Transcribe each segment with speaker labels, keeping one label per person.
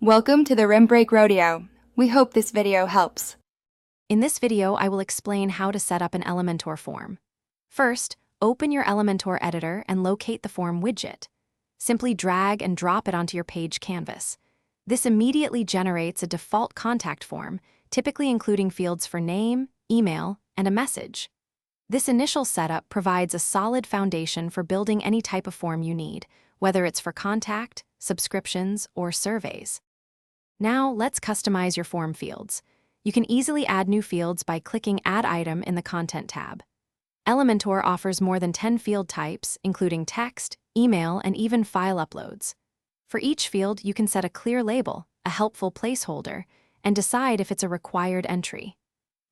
Speaker 1: Welcome to the Rim Break Rodeo. We hope this video helps.
Speaker 2: In this video, I will explain how to set up an Elementor form. First, open your Elementor editor and locate the form widget. Simply drag and drop it onto your page canvas. This immediately generates a default contact form, typically including fields for name, email, and a message. This initial setup provides a solid foundation for building any type of form you need, whether it's for contact, subscriptions, or surveys. Now, let's customize your form fields. You can easily add new fields by clicking Add Item in the Content tab. Elementor offers more than 10 field types, including text, email, and even file uploads. For each field, you can set a clear label, a helpful placeholder, and decide if it's a required entry.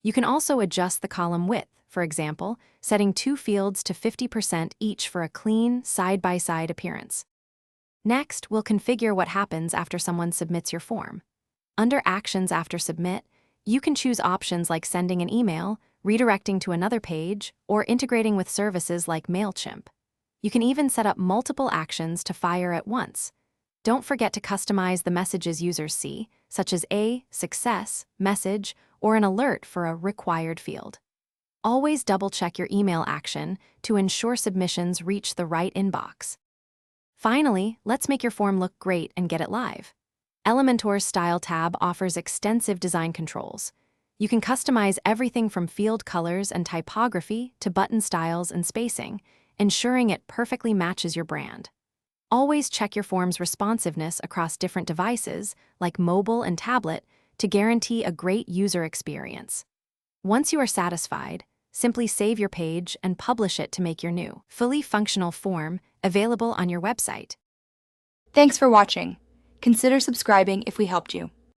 Speaker 2: You can also adjust the column width, for example, setting 2 fields to 50% each for a clean, side-by-side appearance. Next, we'll configure what happens after someone submits your form. Under Actions after Submit, you can choose options like sending an email, redirecting to another page, or integrating with services like MailChimp. You can even set up multiple actions to fire at once. Don't forget to customize the messages users see, such as a success, message, or an alert for a required field. Always double-check your email action to ensure submissions reach the right inbox. Finally, let's make your form look great and get it live. Elementor's Style tab offers extensive design controls. You can customize everything from field colors and typography to button styles and spacing, ensuring it perfectly matches your brand. Always check your form's responsiveness across different devices, like mobile and tablet, to guarantee a great user experience. Once you are satisfied, simply save your page and publish it to make your new, fully functional form available on your website.
Speaker 1: Thanks for watching. Consider subscribing if we helped you.